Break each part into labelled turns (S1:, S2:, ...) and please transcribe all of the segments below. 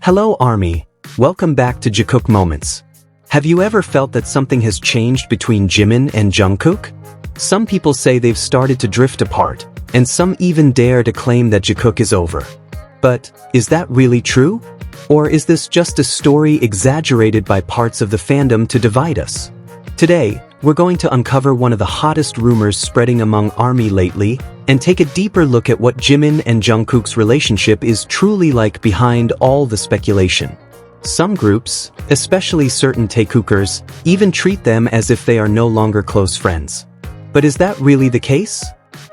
S1: Hello ARMY, welcome back to Jikook Moments. Have you ever felt that something has changed between Jimin and Jungkook? Some people say they've started to drift apart, and some even dare to claim that Jikook is over. But, is that really true? Or is this just a story exaggerated by parts of the fandom to divide us? Today, we're going to uncover one of the hottest rumors spreading among ARMY lately, and take a deeper look at what Jimin and Jungkook's relationship is truly like behind all the speculation. Some groups, especially certain Taekookers, even treat them as if they are no longer close friends. But is that really the case?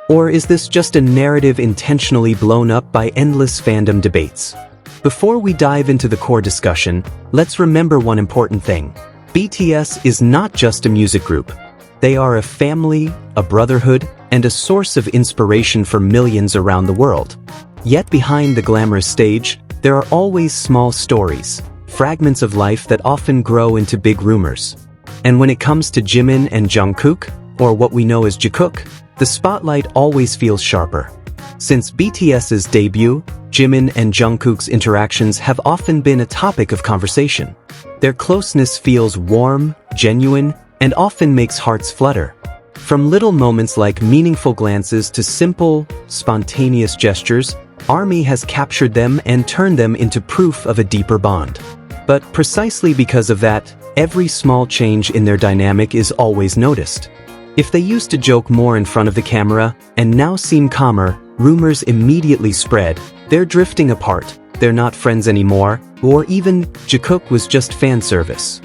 S1: Or is this just a narrative intentionally blown up by endless fandom debates? Before we dive into the core discussion, let's remember one important thing. BTS is not just a music group. They are a family, a brotherhood, and a source of inspiration for millions around the world. Yet behind the glamorous stage, there are always small stories, fragments of life that often grow into big rumors. And when it comes to Jimin and Jungkook, or what we know as Jikook, the spotlight always feels sharper. Since BTS's debut, Jimin and Jungkook's interactions have often been a topic of conversation. Their closeness feels warm, genuine, and often makes hearts flutter. From little moments like meaningful glances to simple, spontaneous gestures, ARMY has captured them and turned them into proof of a deeper bond. But precisely because of that, every small change in their dynamic is always noticed. If they used to joke more in front of the camera, and now seem calmer, rumors immediately spread. They're drifting apart, they're not friends anymore, or even Jikook was just fan service.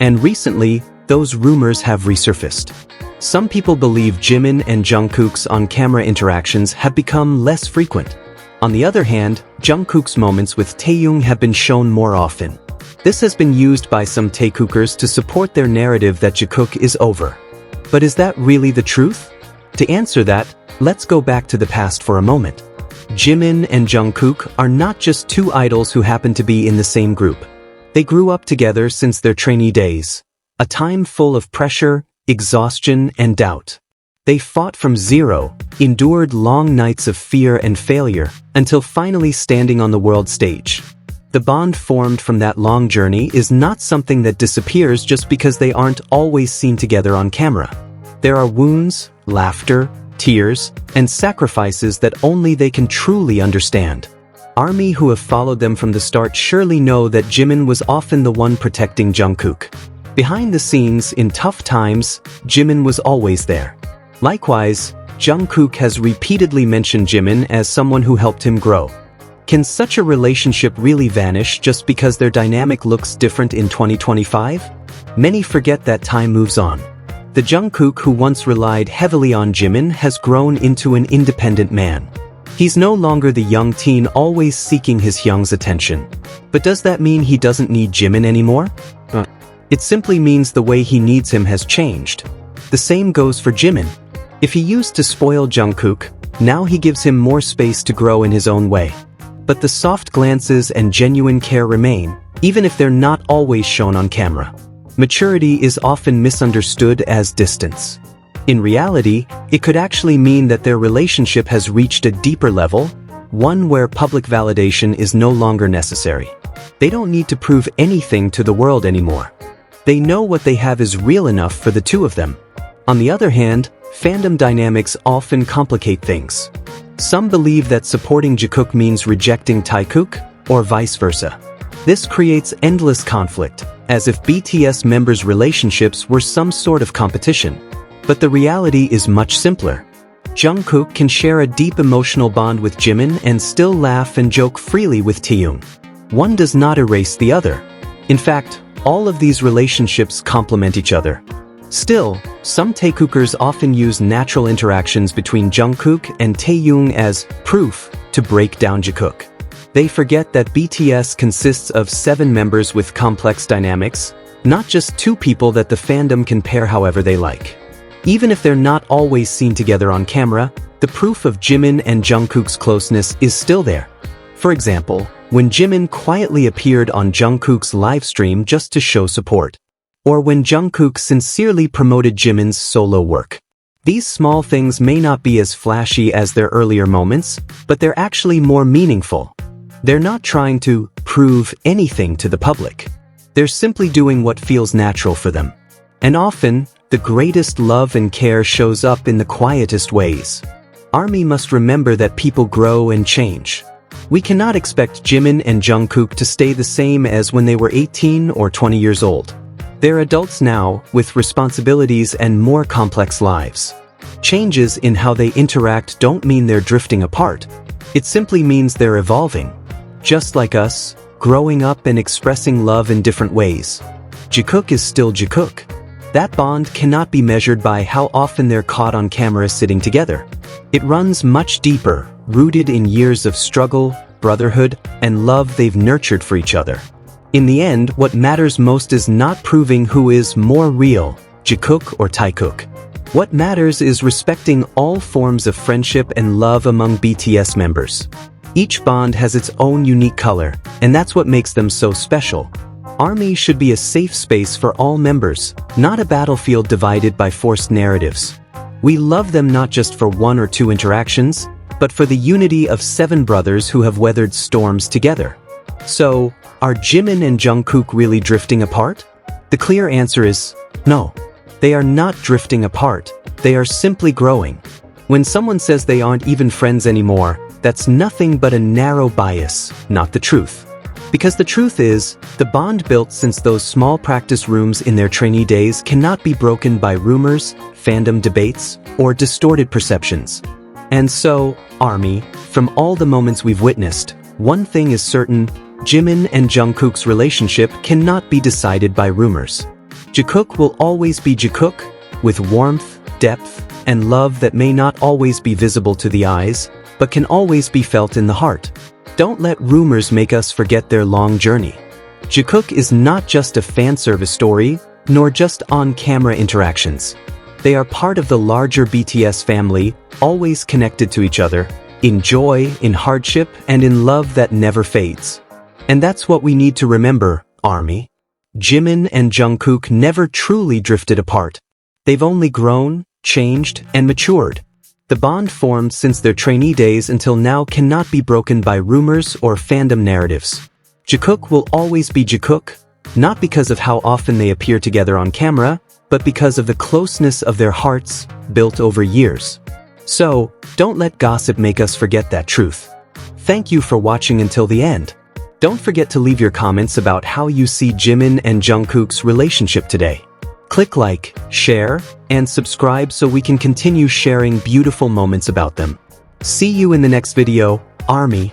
S1: And recently, those rumors have resurfaced. Some people believe Jimin and Jungkook's on-camera interactions have become less frequent. On the other hand, Jungkook's moments with Taeyoung have been shown more often. This has been used by some Taekookers to support their narrative that Jikook is over. But is that really the truth? To answer that, let's go back to the past for a moment. Jimin and Jungkook are not just two idols who happen to be in the same group. They grew up together since their trainee days, a time full of pressure, exhaustion, and doubt. They fought from zero, endured long nights of fear and failure, until finally standing on the world stage. The bond formed from that long journey is not something that disappears just because they aren't always seen together on camera. There are wounds, laughter, tears, and sacrifices that only they can truly understand. ARMY who have followed them from the start surely know that Jimin was often the one protecting Jungkook. Behind the scenes, in tough times, Jimin was always there. Likewise, Jungkook has repeatedly mentioned Jimin as someone who helped him grow. Can such a relationship really vanish just because their dynamic looks different in 2025? Many forget that time moves on. The Jungkook who once relied heavily on Jimin has grown into an independent man. He's no longer the young teen always seeking his Hyung's attention. But does that mean he doesn't need Jimin anymore? It simply means the way he needs him has changed. The same goes for Jimin. If he used to spoil Jungkook, now he gives him more space to grow in his own way. But the soft glances and genuine care remain, even if they're not always shown on camera. Maturity is often misunderstood as distance. In reality, it could actually mean that their relationship has reached a deeper level, one where public validation is no longer necessary. They don't need to prove anything to the world anymore. They know what they have is real enough for the two of them. On the other hand, fandom dynamics often complicate things. Some believe that supporting Jikook means rejecting Taekook, or vice versa. This creates endless conflict, as if BTS members' relationships were some sort of competition. But the reality is much simpler. Jungkook can share a deep emotional bond with Jimin and still laugh and joke freely with Taeyoung. One does not erase the other. In fact, all of these relationships complement each other. Still, some Taekookers often use natural interactions between Jungkook and Taeyoung as proof to break down Jikook. They forget that BTS consists of 7 members with complex dynamics, not just 2 people that the fandom can pair however they like. Even if they're not always seen together on camera, the proof of Jimin and Jungkook's closeness is still there. For example, when Jimin quietly appeared on Jungkook's livestream just to show support. Or when Jungkook sincerely promoted Jimin's solo work. These small things may not be as flashy as their earlier moments, but they're actually more meaningful. They're not trying to prove anything to the public. They're simply doing what feels natural for them. And often, the greatest love and care shows up in the quietest ways. ARMY must remember that people grow and change. We cannot expect Jimin and Jungkook to stay the same as when they were 18 or 20 years old. They're adults now, with responsibilities and more complex lives. Changes in how they interact don't mean they're drifting apart. It simply means they're evolving. Just like us, growing up and expressing love in different ways. Jikook is still Jikook. That bond cannot be measured by how often they're caught on camera sitting together. It runs much deeper, rooted in years of struggle, brotherhood, and love they've nurtured for each other. In the end, what matters most is not proving who is more real, Jikook or Taekook. What matters is respecting all forms of friendship and love among BTS members. Each bond has its own unique color, and that's what makes them so special. ARMY should be a safe space for all members, not a battlefield divided by forced narratives. We love them not just for 1 or 2 interactions, but for the unity of 7 brothers who have weathered storms together. So, are Jimin and Jungkook really drifting apart? The clear answer is no. They are not drifting apart, they are simply growing. When someone says they aren't even friends anymore, that's nothing but a narrow bias, not the truth. Because the truth is, the bond built since those small practice rooms in their trainee days cannot be broken by rumors, fandom debates, or distorted perceptions. And so, ARMY, from all the moments we've witnessed, one thing is certain: Jimin and Jungkook's relationship cannot be decided by rumors. Jikook will always be Jikook, with warmth, depth, and love that may not always be visible to the eyes, but can always be felt in the heart. Don't let rumors make us forget their long journey. Jikook is not just a fan service story, nor just on-camera interactions. They are part of the larger BTS family, always connected to each other, in joy, in hardship, and in love that never fades. And that's what we need to remember, ARMY. Jimin and Jungkook never truly drifted apart. They've only grown, changed, and matured. The bond formed since their trainee days until now cannot be broken by rumors or fandom narratives. Jikook will always be Jikook, not because of how often they appear together on camera, but because of the closeness of their hearts, built over years. So, don't let gossip make us forget that truth. Thank you for watching until the end. Don't forget to leave your comments about how you see Jimin and Jungkook's relationship today. Click like, share, and subscribe so we can continue sharing beautiful moments about them. See you in the next video, ARMY.